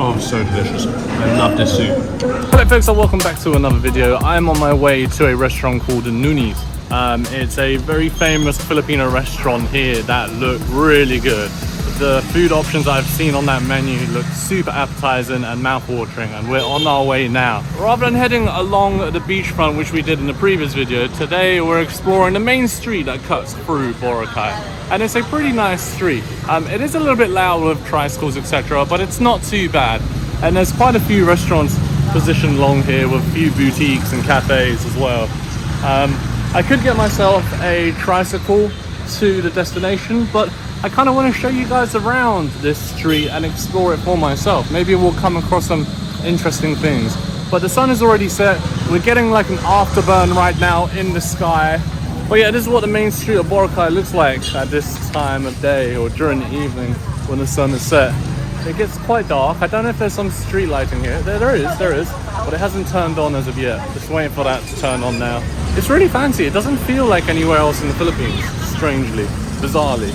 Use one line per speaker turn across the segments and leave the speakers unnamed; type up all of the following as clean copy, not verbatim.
Oh, so delicious. I love this soup.
Hello folks, and welcome back to another video. I'm on my way to a restaurant called Nuni's. It's a very famous Filipino restaurant here that look really good. The food options I've seen on that menu look super appetizing and mouth-watering, and we're on our way now. Rather than heading along the beachfront, which we did in the previous video, today we're exploring the main street that cuts through Boracay. And it's a pretty nice street. It is a little bit loud with tricycles, etc., but it's not too bad. And there's quite a few restaurants positioned along here with a few boutiques and cafes as well. I could get myself a tricycle to the destination, but I kind of want to show you guys around this street and explore it for myself. Maybe we'll come across some interesting things. But the sun is already set. We're getting like an afterburn right now in the sky. But yeah, this is what the main street of Boracay looks like at this time of day or during the evening when the sun is set. It gets quite dark. I don't know if there's some street lighting here. There is, but it hasn't turned on as of yet. Just waiting for that to turn on now. It's really fancy. It doesn't feel like anywhere else in the Philippines, strangely, bizarrely.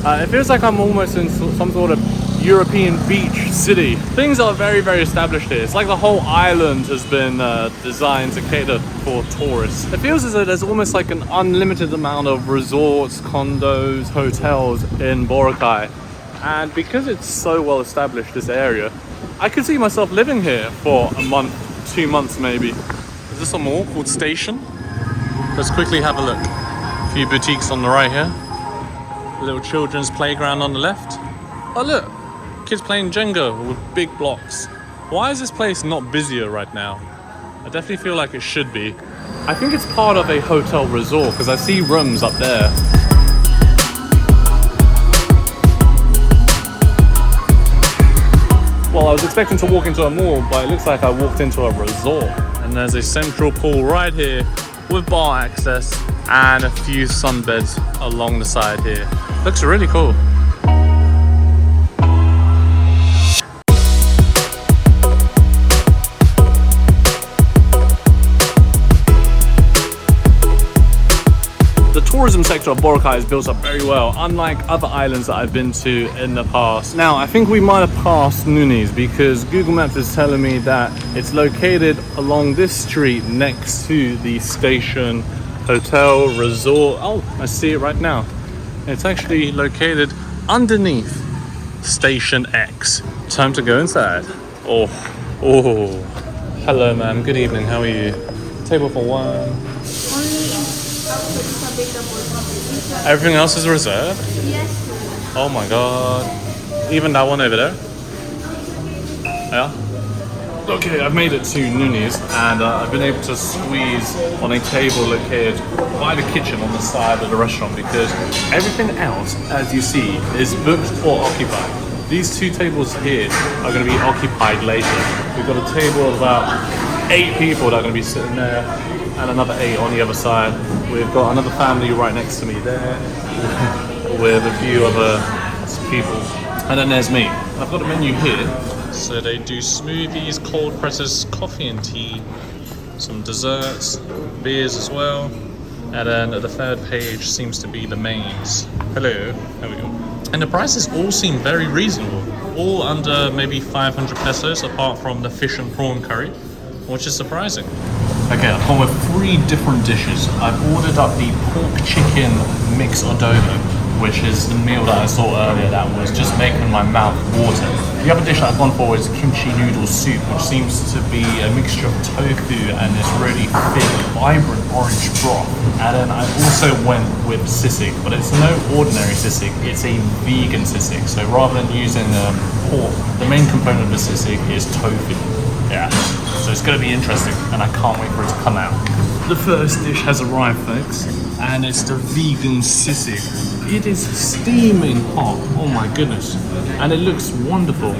It feels like I'm almost in some sort of European beach city. Things are very, very established here. It's like the whole island has been designed to cater for tourists. It feels as though there's almost like an unlimited amount of resorts, condos, hotels in Boracay. And because it's so well established, this area, I could see myself living here for a month, 2 months maybe. Is this a mall called Station? Let's quickly have a look. A few boutiques on the right here. A little children's playground on the left. Oh look, kids playing Jenga with big blocks. Why is this place not busier right now? I definitely feel like it should be. I think it's part of a hotel resort because I see rooms up there. Well, I was expecting to walk into a mall, but it looks like I walked into a resort. And there's a central pool right here with bar access and a few sunbeds along the side here. Looks really cool. The tourism sector of Boracay is built up very well, unlike other islands that I've been to in the past. Now, I think we might have passed Nuni's because Google Maps is telling me that it's located along this street next to the Station Hotel Resort. Oh, I see it right now. It's actually located underneath Station X. Time to go inside. Oh, hello ma'am, good evening, how are you? Table for one. Everything else is reserved? Yes. Oh my god. Even that one over there? Yeah? Okay, I've made it to Nuni's and I've been able to squeeze on a table located by the kitchen on the side of the restaurant because everything else, as you see, is booked or occupied. These two tables here are going to be occupied later. We've got a table of about 8 people that are going to be sitting there and another 8 on the other side. We've got another family right next to me there with a few other people. And then there's me. I've got a menu here. So they do smoothies, cold presses, coffee and tea, some desserts, beers as well. And then the third page seems to be the mains. Hello, there we go. And the prices all seem very reasonable. All under maybe 500 pesos apart from the fish and prawn curry, which is surprising. Okay, I've gone with 3 different dishes. I've ordered up the pork chicken mix adobo, which is the meal that I saw earlier that was just making my mouth water. The other dish that I've gone for is kimchi noodle soup, which seems to be a mixture of tofu and this really thick, vibrant orange broth. And then I also went with sisig, but it's no ordinary sisig, it's a vegan sisig. So rather than using pork, the main component of the sisig is tofu. Yeah, so it's going to be interesting and I can't wait for it to come out. The first dish has arrived, folks, and it's the vegan sisig. It is steaming hot, oh my goodness, and it looks wonderful.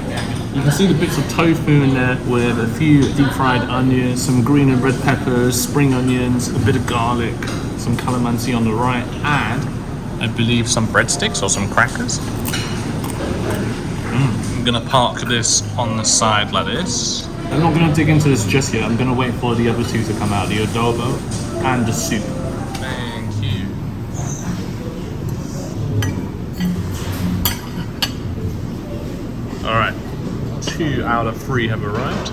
You can see the bits of tofu in there with a few deep fried onions, some green and red peppers, spring onions, a bit of garlic, some calamansi on the right, and I believe some breadsticks or some crackers. I'm gonna park this on the side like this. I'm not gonna dig into this just yet, I'm gonna wait for the other 2 to come out, the adobo and the soup. Thank you. Alright, 2 out of 3 have arrived.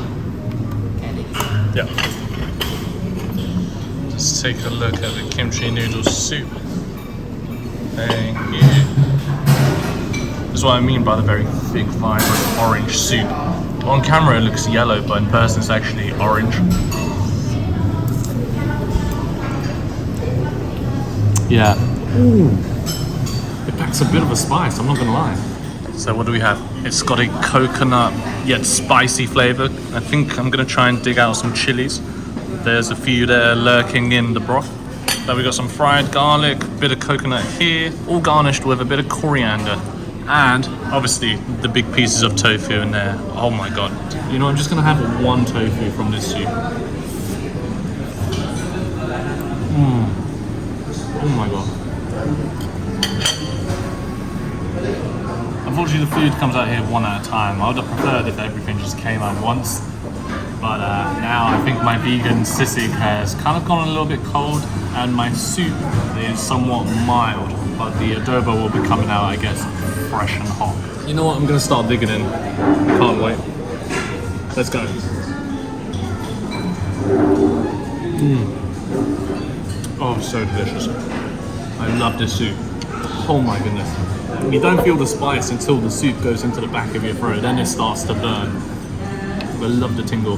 Yeah. Just take a look at the kimchi noodle soup. Thank you. This is what I mean by the very thick, vibrant orange soup. On camera it looks yellow, but in person it's actually orange. Yeah. Ooh. It packs a bit of a spice, I'm not gonna lie. So what do we have? It's got a coconut yet spicy flavor. I think I'm gonna try and dig out some chilies. There's a few there lurking in the broth. Then we got some fried garlic, bit of coconut here, all garnished with a bit of coriander. And obviously the big pieces of tofu in there. Oh my god. You know, I'm just gonna have one tofu from this soup. Oh my god. Unfortunately, the food comes out here one at a time. I would have preferred if everything just came out once. But now I think my vegan sisig has kind of gone a little bit cold, and my soup is somewhat mild. But the adobo will be coming out, I guess, fresh and hot. You know what? I'm gonna start digging in. Can't wait. Let's go. Oh, so delicious. I love this soup. Oh my goodness. You don't feel the spice until the soup goes into the back of your throat, then it starts to burn. I love the tingle.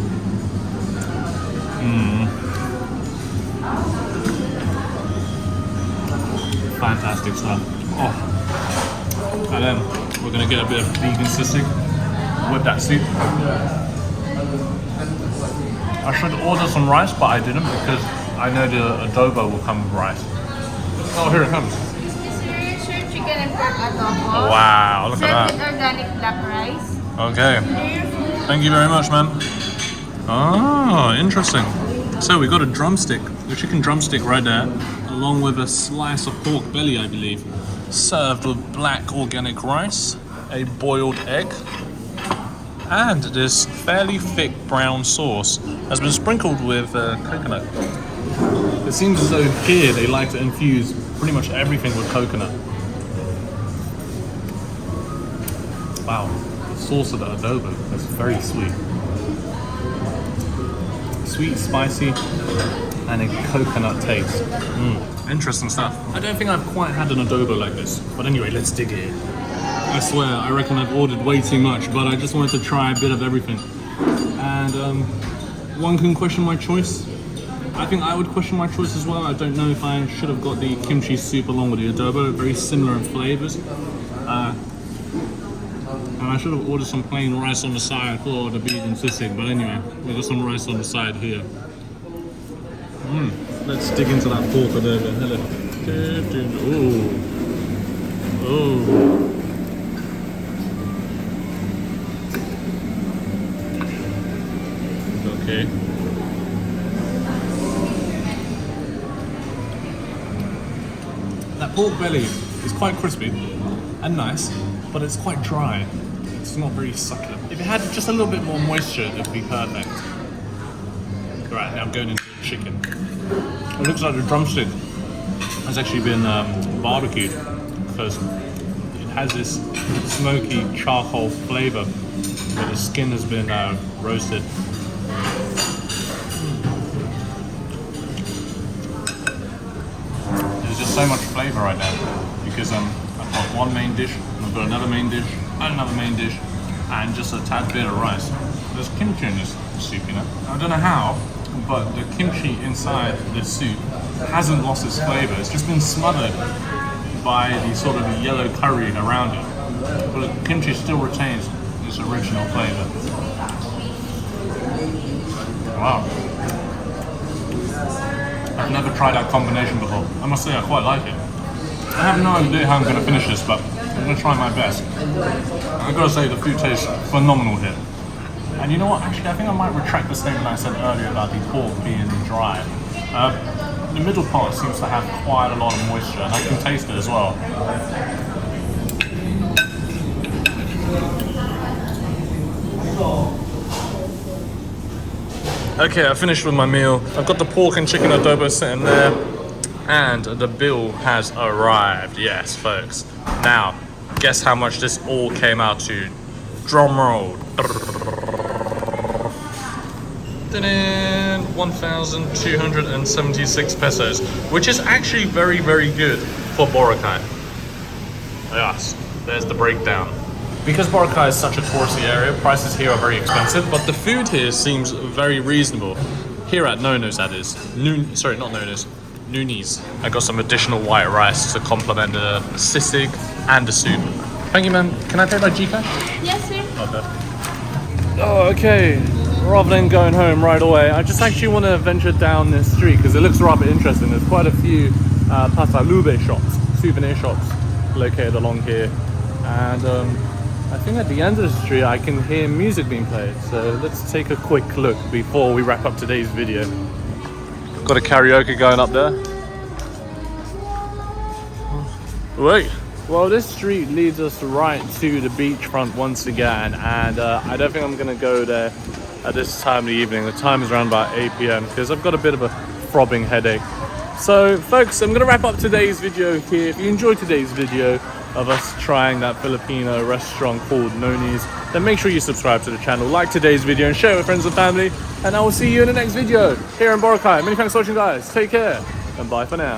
Fantastic stuff. Oh. And then we're gonna get a bit of vegan sisig with that soup. I should order some rice, but I didn't because I know the adobo will come with rice. Oh, here it comes.
Chicken and pork adobo.
Wow, look at
Served with organic black rice.
Okay. Thank you very much, man. Oh, interesting. So we got a drumstick, a chicken drumstick right there, along with a slice of pork belly, I believe, served with black organic rice, a boiled egg, and this fairly thick brown sauce has been sprinkled with coconut. It seems as though here they like to infuse pretty much everything with coconut. Wow, the sauce of the adobo is very sweet. Sweet, spicy, and a coconut taste. Interesting stuff. I don't think I've quite had an adobo like this. But anyway, let's dig in. I swear, I reckon I've ordered way too much, but I just wanted to try a bit of everything. And one can question my choice. I think I would question my choice as well. I don't know if I should have got the kimchi soup along with the adobo, very similar in flavors. And I should have ordered some plain rice on the side for the vegan sisig, but anyway, we got some rice on the side here. Let's dig into that pork adobo. Hello. Oh. Okay. That pork belly is quite crispy and nice, but it's quite dry. It's not very succulent. If it had just a little bit more moisture, it would be perfect. Right, now I'm going into the chicken. It looks like the drumstick has actually been barbecued because it has this smoky charcoal flavor, but the skin has been roasted. There's just so much flavor right now because I've got one main dish, and I've got another main dish, and another main dish, and just a tad bit of rice. There's kimchi in this soup, you know? I don't know how, but the kimchi inside the soup hasn't lost its flavor. It's just been smothered by the sort of yellow curry around it. But the kimchi still retains its original flavor. Wow. I've never tried that combination before. I must say I quite like it. I have no idea how I'm going to finish this, but I'm going to try my best. I've got to say the food tastes phenomenal here. And you know what, actually I think I might retract the statement I said earlier about the pork being dry. The middle part seems to have quite a lot of moisture, and I can taste it as well. Okay, I finished with my meal. I've got the pork and chicken adobo sitting there, and the bill has arrived. Yes, folks. Now, guess how much this all came out to Drum roll. 1,276 pesos, which is actually very, very good for Boracay. Yes, there's the breakdown. Because Boracay is such a touristy area, prices here are very expensive, but the food here seems very reasonable. Here at Nono's, that is. Sorry, not Nono's. Noonies. I got some additional white rice to complement the sisig and the soup. Thank you, man. Can I pay by Gcash?
Yes, sir.
Okay. Oh, okay. Rather than going home right away, I just actually want to venture down this street because it looks rather interesting. There's quite a few pasalube shops, souvenir shops located along here. And I think at the end of the street I can hear music being played. So let's take a quick look before we wrap up today's video. Got a karaoke going up there. Wait. Well, this street leads us right to the beachfront once again, and I don't think I'm gonna go there at this time of the evening. The time is around about 8 p.m. because I've got a bit of a throbbing headache. So folks, I'm gonna wrap up today's video here. If you enjoyed today's video of us trying that Filipino restaurant called Noni's, then make sure you subscribe to the channel, like today's video, and share it with friends and family. And I will see you in the next video here in Boracay. Many thanks for watching, guys. Take care, and bye for now.